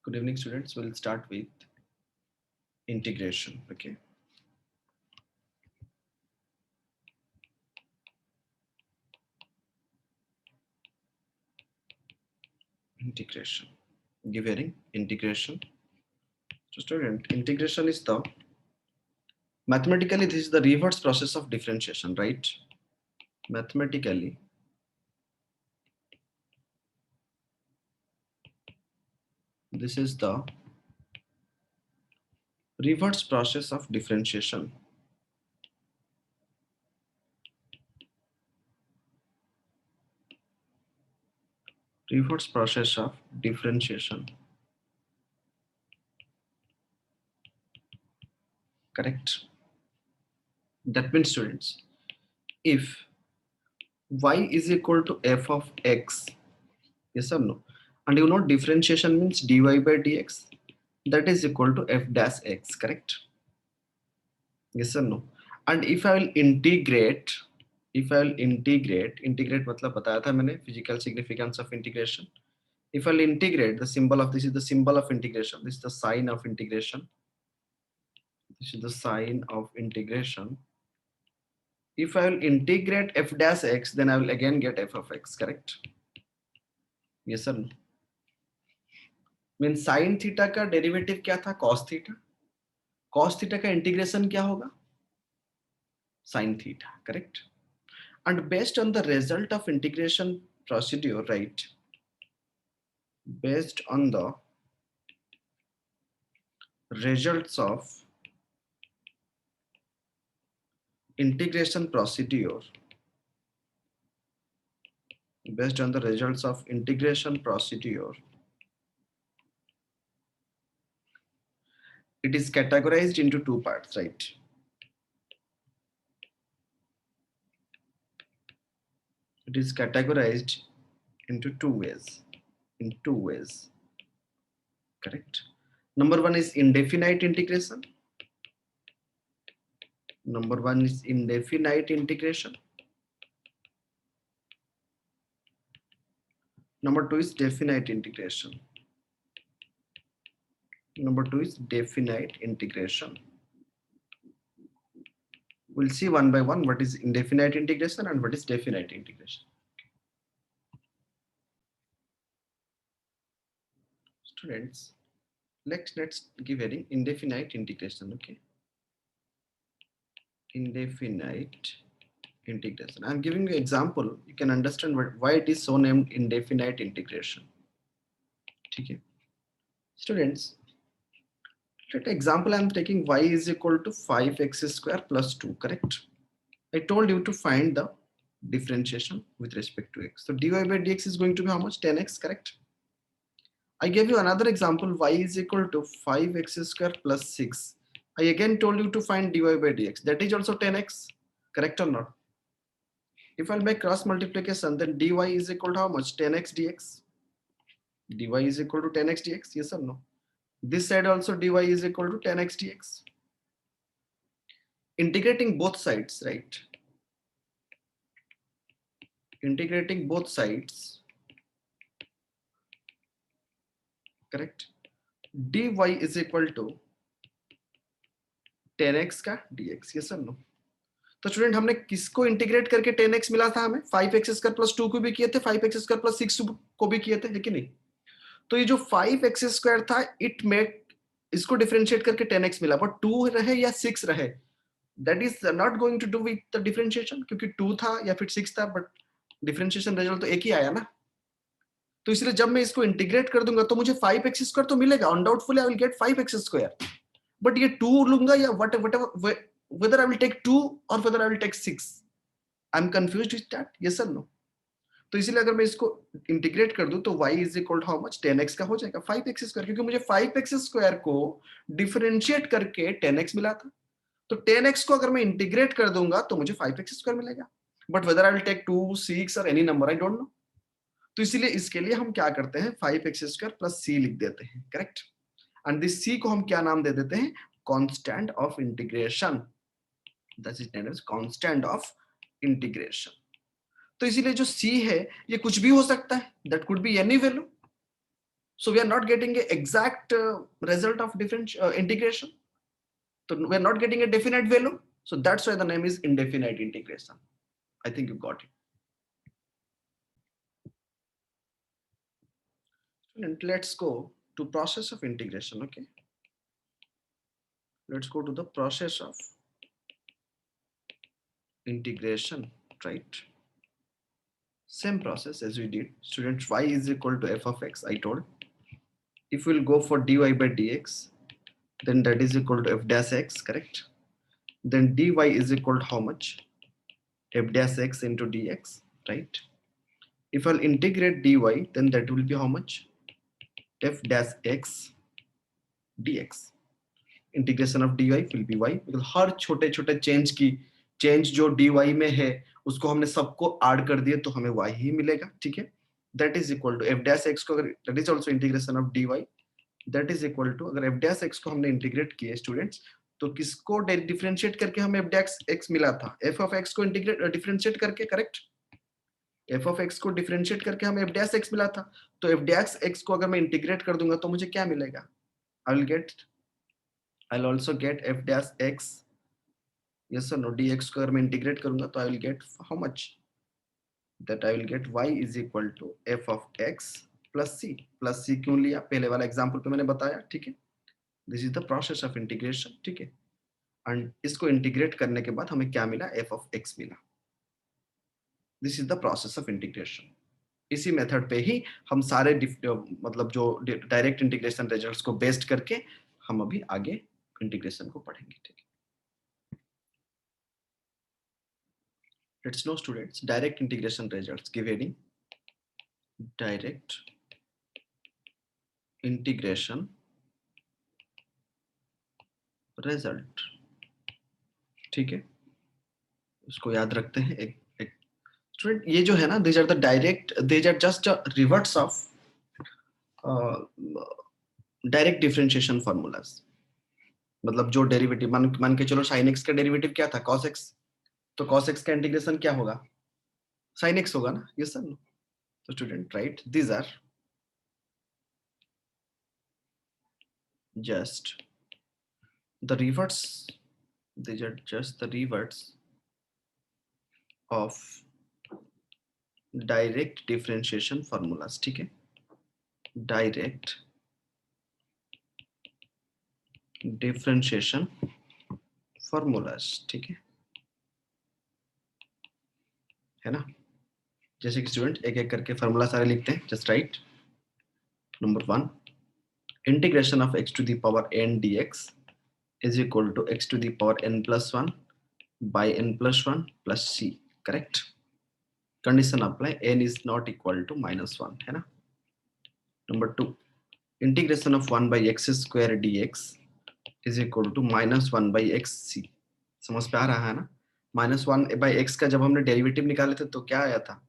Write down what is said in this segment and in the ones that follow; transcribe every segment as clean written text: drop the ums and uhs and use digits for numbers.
Good evening, students. We'll start with integration. Okay. Integration. Give hearing integration. So, student, integration is the mathematically this is the reverse process of differentiation, right? Mathematically, this is the reverse process of differentiation. Reverse process of differentiation. Correct. That means, students, if y is equal to f of x, yes or no? And you know differentiation means dy by dx, that is equal to f dash x, correct? Yes or no? And if I will integrate, integrate मतलब बताया था मैंने physical significance of integration. If I'll integrate, the symbol of this is the symbol of integration. This is the sign of integration. This is the sign of integration. If I will integrate f dash x, then I will again get f of x, correct? Yes or no? Means sin theta का derivative क्या था? cos theta. Cos theta का integration क्या होगा? Sin theta, correct? And based on the result of integration procedure, right? Based on the results of integration procedure, based on the results of integration procedure, it is categorized into two parts, right? It is categorized into two ways. In two ways, correct? Number one is indefinite integration. Number one is indefinite integration. Number two is definite integration. Number two is definite integration. We'll see one by one what is indefinite integration and what is definite integration. Students, let's give heading indefinite integration. Okay, indefinite integration. I'm giving you example. You can understand why it is so named indefinite integration. Okay, students, let example I'm taking y is equal to 5x square plus 2. Correct? I told you to find the differentiation with respect to x. So dy by dx is going to be how much? 10x. Correct? I gave you another example, y is equal to 5x square plus 6. I again told you to find dy by dx. That is also 10x. Correct or not? If I'll make cross multiplication, then dy is equal to how much? 10x dx. dy is equal to 10x dx. Yes or no? This side also dy is equal to 10x dx. Integrating both sides, right? Integrating both sides. Correct? dy is equal to 10x का dx. Yes or no? तो student हमने किसको integrate करके 10x मिला था? हमें 5x square plus 2 को भी किए थे, 5x स्क्वायर प्लस 6 को भी किए थे, है कि नहीं? तो ये जो 5x स्क्वायर था, इट मेड इसको डिफरेंशिएट करके 10x मिला, बट 2 रहे या 6 रहे, that is not going to do with the differentiation, क्योंकि 2 था या फिर 6 था, बट डिफरेंशिएशन रिजल्ट तो एक ही आया ना. तो इसलिए जब मैं इसको इंटीग्रेट कर दूंगा तो मुझे 5x स्क्वायर तो मिलेगा, undoubtfully I will get 5x square, but ये 2 लूंगा या whatever, whether I will take 2 or whether I will take 6, I'm confused with that. Yes or no? तो इसीलिए अगर मैं इसको इंटीग्रेट कर दूं तो y is equal to how much? 10x का हो जाएगा 5x स्क्वायर, क्योंकि मुझे 5x स्क्वायर को डिफरेंशिएट करके 10x मिला था. तो 10x को अगर मैं इंटीग्रेट कर दूंगा तो मुझे 5x स्क्वायर मिलेगा, but whether I will take 2, 6 और any number I don't know. तो इसीलिए इसके लिए हम क्या करते हैं? 5x स्क्वायर प्लस c लिख देते हैं. करेक्ट? एंड दिस c को हम क्या नाम दे देते हैं? Constant of integration. That is named as constant of integration. तो इसीलिए जो c है ये कुछ भी हो सकता है, that could be any value. So we are not getting a exact result of different integration. So we are not getting a definite value. So that's why the name is indefinite integration. I think you got it. Student, let's go to process of integration. Okay. Let's go to the process of integration, right? Same process as we did. Students, y is equal to f of x, I told. If we'll go for dy by dx, then that is equal to f dash x, correct? Then dy is equal to how much? F dash x into dx, right? If I'll integrate dy, then that will be how much? F dash x dx. Integration of dy will be y, because हर छोटे छोटे change जो dy में है उसको हमने सबको add कर दिए तो हमें y ही मिलेगा, ठीक है? That is equal to f dash x को, अगर that is also integration of dy, that is equal to, अगर f dash x को हमने इंटीग्रेट किए स्टूडेंट्स, तो किसको डिफरेंशिएट करके हमें f dash x मिला था? f of x को इंटीग्रेट डिफरेंशिएट करके, करेक्ट? f of x को डिफरेंशिएट करके हमें f dash x मिला था, तो f dash x को अगर मैं इंटीग्रेट कर दूंगा तो मुझे क्या मिलेगा? I'll also get f dash x, yes or no, dx को अगर मैं इंटीग्रेट करूंगा तो I will get how much? That I will get y is equal to f of x plus c. Plus c क्यों लिया? पहले वाला example पे मैंने बताया, ठीक है? This is the process of integration, ठीक है? एंड इसको इंटीग्रेट करने के बाद हमें क्या मिला? f of x मिला. This is the process of integration. इसी मेथड पे ही हम सारे मतलब जो डायरेक्ट इंटीग्रेशन रिजल्ट्स को बेस्ड करके हम अभी आगे इंटीग्रेशन को पढ़ेंगे, ठीक है? Let's know students, direct integration results given direct integration result, ठीक है? इसको याद रखते हैं. एक स्टूडेंट, ये जो है ना, these are the direct, these are just reverts of direct differentiation formulas. मतलब जो डेरिवेटिव मान के चलो, sin x का डेरिवेटिव क्या था? cos x. तो cos x का इंटीग्रेशन क्या होगा? sin x होगा ना? Yes sir, no? तो student, right, these are just the reverts, these are just the reverts of direct differentiation formulas, ठीक है? डायरेक्ट डिफरेंशिएशन फॉर्मूलाज, ठीक है ना? जैसे कि स्टूडेंट एक एक करके फॉर्मूला सारे लिखते हैं. Just right. Number 1, integration of x to the power n dx is equal to x to the power n plus 1 by n plus 1 plus c, correct? Condition apply, n is not equal to -1, है ना? Number 2, integration of 1 by x square dx is equal to -1 by xc. समझ पे आ रहा है ना? -1 by x का जब हमने डेरिवेटिव निकाले थे तो क्या आया था?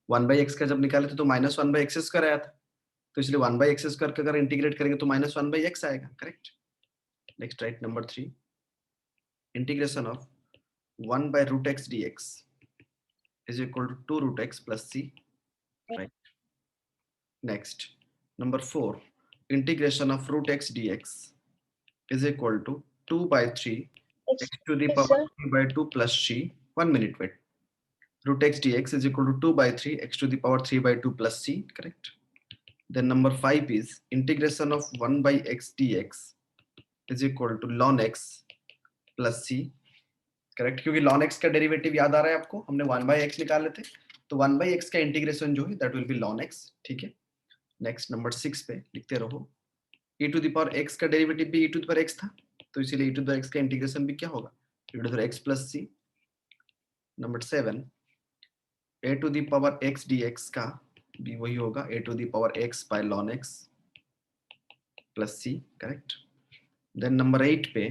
1 by x का जब निकाले थे तो -1 by x स्क्वायर आया था. तो इसलिए 1 by x स्क्वायर का अगर इंटीग्रेट करेंगे तो -1 by x आएगा, correct? Next right. Number 3, integration of 1 by root x dx is equal to 2 root x plus c, right? Next, number 4, integration of root x dx is equal to 2 by 3 x to the power 3 by 2 plus c. 1 minute, wait. Root x dx is equal to 2 by 3 x to the power 3 by 2 plus c, correct? Then number 5 is integration of 1 by x dx is equal to ln x plus c, correct? क्योंकि ln x का derivative याद आ रहा है आपको, हमने 1 by x निकाले थे, तो 1 by x का इंटीग्रेशन जो है that will be ln x, ठीक है? नेक्स्ट नंबर 6 पे लिखते रहो, e to the power x का डेरिवेटिव भी e to the power x था, तो इसीलिए e to the power x का इंटीग्रेशन भी क्या होगा? e to the power x plus c. Number 7, a to the power x dx का भी वही होगा, a to the power x by ln x plus c, correct? Then number 8 पे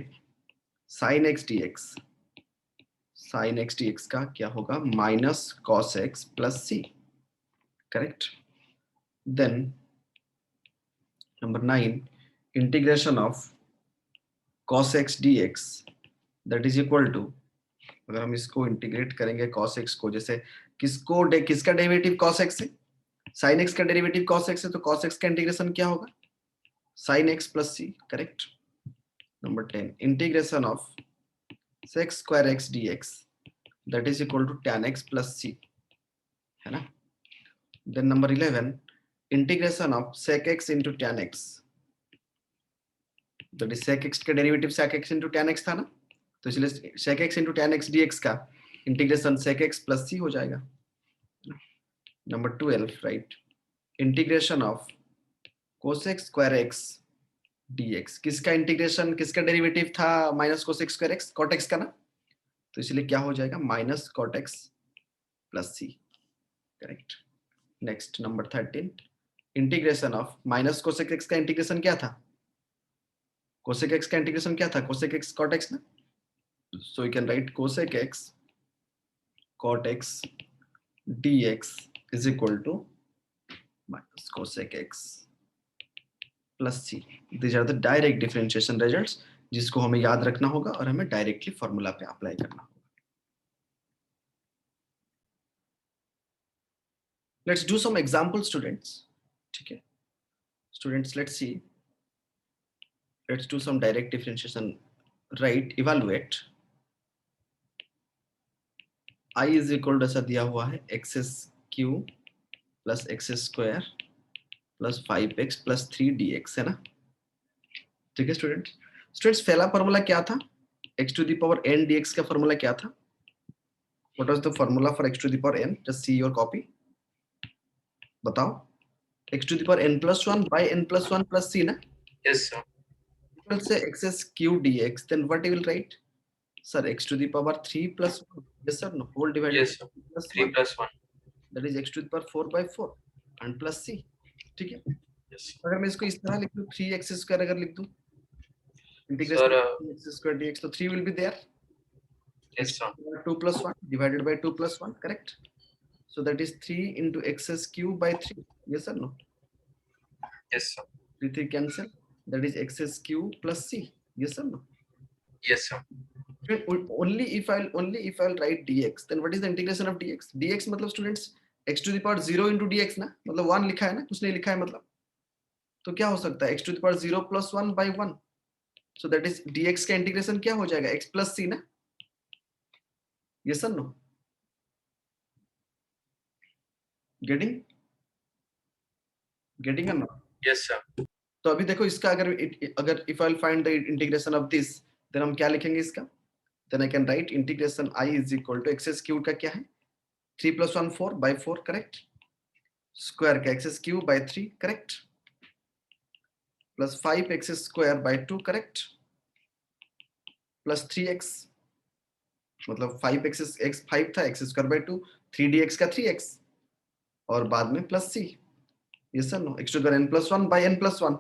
sin x dx, sin x dx का क्या होगा? Minus cos x plus c, correct? Then number 9, integration of cos x dx that is equal to, अगर हम इसको integrate करेंगे cos x को, जैसे किसका डेरिवेटिव cos x है? साइन एक्स का डेरिवेटिव कॉस एक्स है, तो कॉस एक्स का इंटीग्रेशन क्या होगा? Sine x plus c, correct. Number 10, integration of sec square x dx that is equal to tan x plus c, है ना. Then number 11, integration of sec x into tan x, that is sec x का derivative sec x into tan x था ना, तो इसलिए sec x into tan x dx का integration sec x plus c हो जाएगा. Number 12, right, integration of cosec square x dx, किसका integration, किसका डेरिवेटिव था minus cosec square x, cot x का ना, तो इसलिए क्या हो जाएगा? Minus cot x plus c, correct. Next number 13, integration of minus cosec x का इंटीग्रेशन क्या था? कोसेक एक्स का इंटीग्रेशन क्या था? कोसेक एक्स कॉट एक्स ना, so you can write cosec x cot x dx is equal to minus cosec x plus c. These are the direct differentiation results, जिसको हमें याद रखना होगा और हमें डायरेक्टली फॉर्मूला पे अप्लाई करना होगा. Let's do some example students. ठीक है students, let's see, let's do some direct differentiation. Right, evaluate I is equal to ऐसा दिया हुआ है x Q plus x square plus 5x plus 3dx, है ना. ठीक है स्टूडेंट्स. स्टूडेंट्स पहला फॉर्मूला क्या था? x to the power n dx का फॉर्मूला क्या था? What was the formula for x to the power n? Just see your copy. बताओ. x to the power n plus 1 by n plus 1 plus c ना. Yes, sir. Equal से x cube dx, then what you will write? Sir, x to the power 3 plus 1. Yes sir, no, whole divided Yes, sir. by plus 3 1. plus 1. That is x to the power 4 by 4 and plus c. ठीक है. Yes. अगर मैं इसको इस तरह लिख दूं 3x square अगर लिख दूं Sir, integration x square dx, तो 3 will be there. yes, sir. 2 plus 1 divided by 2 plus 1, correct? So that is 3 into x cube by 3. Yes or no? Yes, sir. 3 cancel. That is x cube plus c. Yes or no? Yes, sir. Only if I'll write dx, then what is the integration of dx? dx मतलब students x to the power 0 into dx ना, मतलब 1 लिखा है ना, कुछ नहीं लिखा है मतलब, तो क्या हो सकता है? x to the power 0 plus 1 by 1. So that is dx का इंटीग्रेशन क्या हो जाएगा? x plus c ना. Yes or no? Getting or not? Yes, sir. तो अभी देखो इसका अगर if I'll find the integration of this, then हम क्या लिखेंगे इसका? Then I can write integration I is equal to x cube का क्या है? 3 plus 1 4 by 4, correct? Square का x cube by 3, correct? Plus 5x square by 2, correct? Plus 3x, मतलब 5x x 5 था, x square by 2, 3dx का 3x और बाद में plus c. Yes or no? x to the n plus 1 by n plus 1.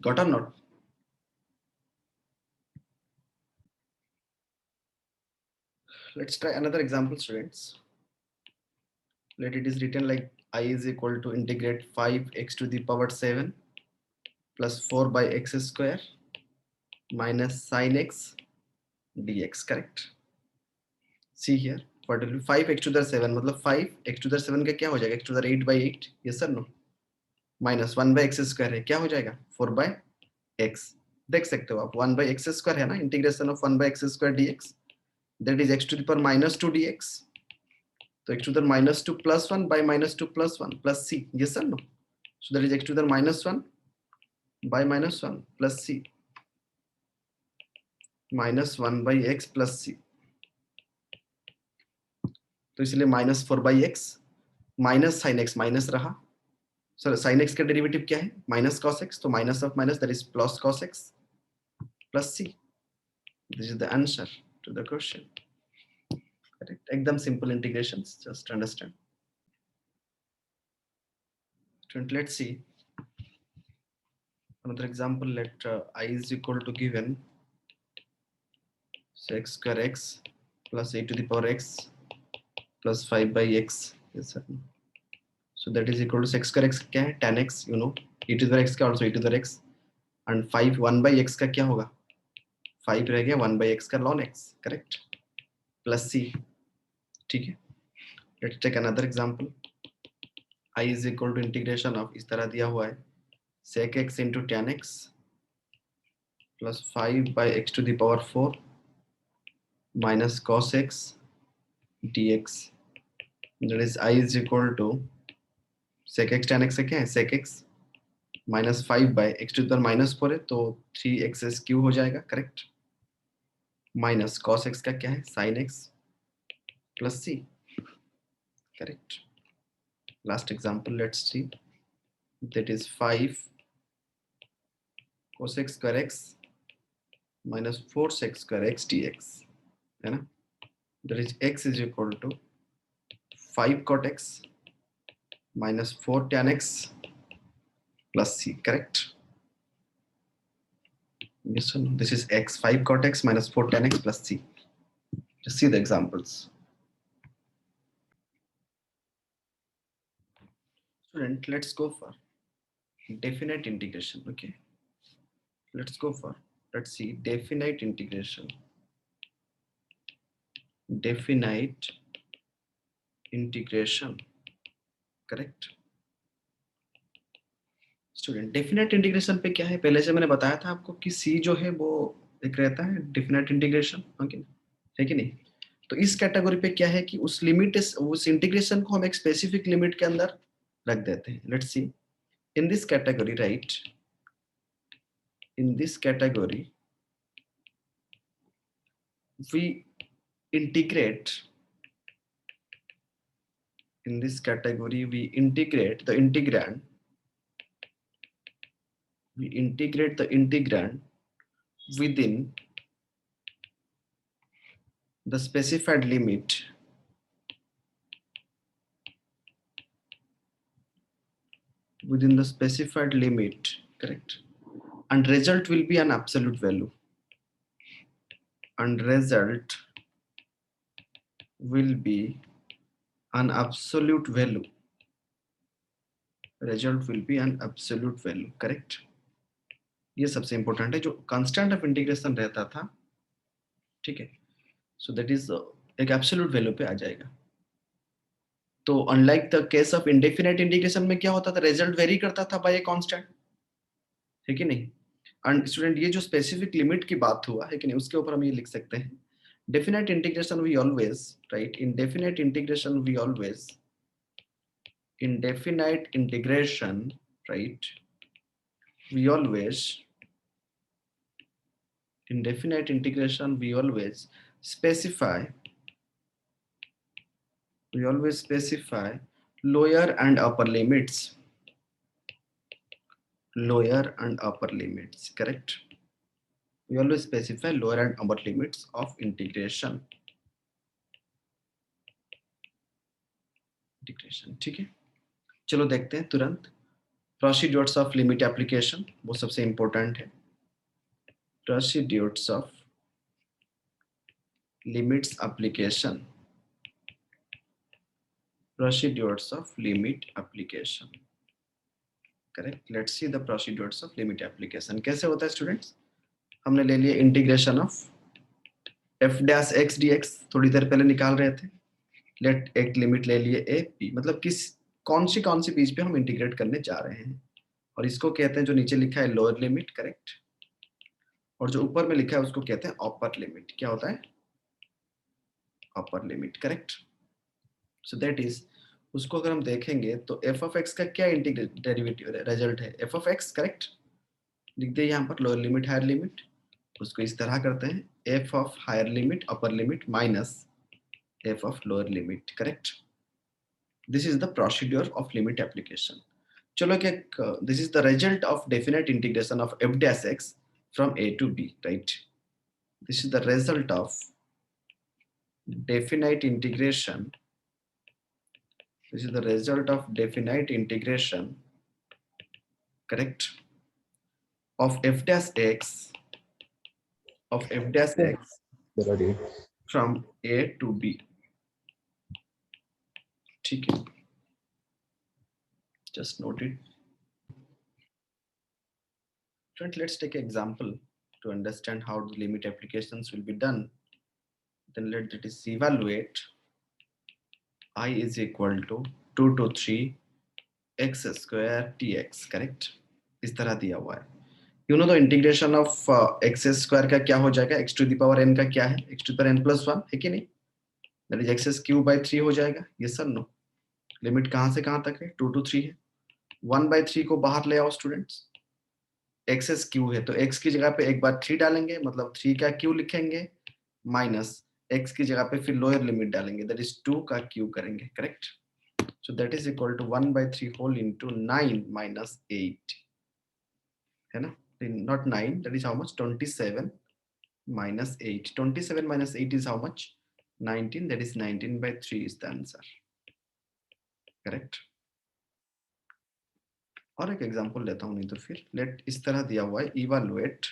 Got or not? Let's try another example, students. Let it is written like I is equal to integrate 5x to the power 7 plus 4 by x square minus sin x dx, correct? See here, what will be 5x to the 7, मतलब 5x to the 7 का क्या हो जाएगा? x to the 8 by 8, yes or no? Minus 1 by x square है, क्या हो जाएगा? 4 by x. देख सकते हो आप, 1 by x square है ना, integration of 1 by x square dx, that is x to the power minus 2 dx. So x to the minus 2 plus 1 by minus 2 plus 1 plus c, yes or no? So that is x to the minus 1 by minus 1 plus c minus 1 by x plus c. तो इसलिए minus 4 by x minus sine x minus रहा. Sir sine x का derivative क्या है? Minus cos x, तो minus of minus that is plus cos x plus c. This is the answer to the question. Correct, एकदम simple integrations, just understand. Student, let's see another example. Let I is equal to given x square x plus a to the power x plus 5 by x. Yes, sir. So that is equal to x square x क्या है? tan x, you know. e to the x का also e to the x and 5 1 by x का क्या होगा? 5 रह गया 1 by x का ln x, correct, plus c. ठीक है. Let's take another example. I is equal to integration of, इस तरह दिया हुआ है, sec x into tan x plus 5 by x to the power 4 minus cos x dx. That is I is equal to sec x tan x से क्या है, sec x minus 5 by x to the power minus 4 है तो 3x cube हो जाएगा, correct. Minus cos x का क्या है, sin x plus c, correct. Last example, let's see. That is 5 cos x square x minus 4 sec square x dx, है ना. That is x is equal to 5 cot x minus 4 tan x plus c, correct. Yes or no? This is x, 5 cot x minus 4 tan x plus c. Just see the examples. Student, let's go for definite integration. Okay, let's go for, let's see, definite integration. Definite integration, correct. Student, definite integration पे क्या है, पहले से मैंने बताया था आपको कि सी जो है वो एक रहता है डेफिनेट इंटीग्रेशन, ओके, है कि नहीं. तो इस कैटेगरी पे क्या है कि उस लिमिट, उस इंटीग्रेशन को हम एक स्पेसिफिक लिमिट के अंदर रख देते हैं. Let's see, in this category, right, in this category we integrate, in this category we integrate the integrand, we integrate the integrand within the specified limit, within the specified limit, correct, and result will be an absolute value, and result will be an absolute value, result will be an absolute value, correct. ये सबसे important है, जो constant of integration रहता था, ठीक है, सो that is एक absolute value पे आ जाएगा. तो unlike the case of indefinite integration में क्या होता था, रिजल्ट वेरी करता था बाय ए कांस्टेंट, है कि नहीं. एंड स्टूडेंट, ये जो स्पेसिफिक लिमिट की बात हुआ है कि नहीं, उसके ऊपर हम ये लिख सकते हैं, definite integration we always, right, in definite integration we always, in definite integration, right, we always, in definite integration we always specify, we always specify lower and upper limits, lower and upper limits, correct. We always specify lower and upper limits of integration, integration, ठीक है. चलो देखते हैं तुरंत procedures of limit application, वो सबसे important है. Procedures of limits application, procedures of limit application, correct. Let's see the procedures of limit application. कैसे होता है स्टूडेंट्स, हमने ले लिया integration of f dash x dx, थोड़ी देर पहले निकाल रहे थे. लेट एक लिमिट ले लिए a p, मतलब किस कौन सी बीच पे हम इंटीग्रेट करने जा रहे हैं, और इसको कहते हैं, जो नीचे लिखा है लोअर लिमिट, करेक्ट, और जो ऊपर में लिखा है उसको कहते हैं अपर लिमिट. क्या होता है, upper limit, correct. So that is, उसको अगर हम देखेंगे तो f of x का क्या इंटीग्रेट डेरिवेटिव रिजल्ट है, f of x, करेक्ट. लिख दिए यहाँ पर लोअर लिमिट हायर लिमिट, उसको इस तरह करते हैं f of higher limit upper limit minus f of lower limit, correct. This is the procedure of limit application. चलो क्या, this is the result of definite integration of f dash x from a to b, right. This is the result of definite integration, this is the result of definite integration, correct, of f dash x, of f dash x from a to b, ठीक है. just note it. Friends, let's take an example to understand how the limit applications will be done. Then let us evaluate I is equal to 2 to 3 x square tx, correct? इस तरह दिया हुआ है. You know the integration of x square का क्या हो जाएगा, x to the power n का क्या है, x to the power n plus 1 है कि नहीं, that is x cube by 3 हो जाएगा. Yes sir no? लिमिट कहां से कहां तक है, 2 to 3 है. 1/3 को बाहर ले आओ स्टूडेंट्स, एक्स क्यू है तो एक्स की जगह पे एक बार 3 डालेंगे, मतलब 3 का क्यू लिखेंगे, माइनस एक्स की जगह पे फिर लोअर लिमिट डालेंगे, दैट इज 2 का क्यू करेंगे, correct? So that is equal to 1/3 whole into 9 minus 8, है ना? Not 9, that is how much, 27 minus 8. 27 minus 8 is how much, 19, that is 19/3 is the answer, correct? और एक एग्जांपल लेता हूं, नहीं तो फिर लेट इस तरह दिया हुआ है, evaluate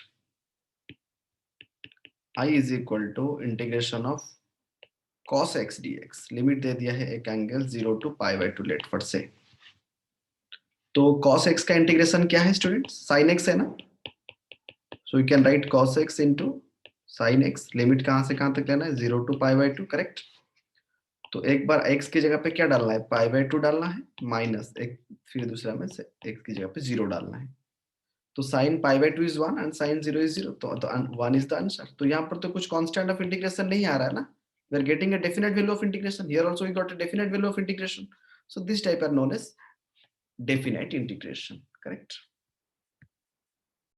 I is equal to integration of cos x dx, limit दे दिया है एक एंगल 0 to π/2, लेट फॉर से. तो cos x का इंटीग्रेशन क्या है स्टूडेंट्स, sin x है ना, so you can right cos x into sin x, limit कहां से कहां तक लेना है, 0 to π/2, करेक्ट? तो एक बार x की जगह पे क्या डालना है, π/2 डालना है, माइनस एक फिर दूसरा में से x की जगह पे 0 डालना है. तो sin π/2 is 1 and sin 0 is 0, तो 1 is the answer. तो यहाँ पर तो कुछ कांस्टेंट ऑफ इंटीग्रेशन नहीं आ रहा है ना, we are getting a definite value of integration. Here also we got a definite value of integration. So this type are known as definite integration, correct?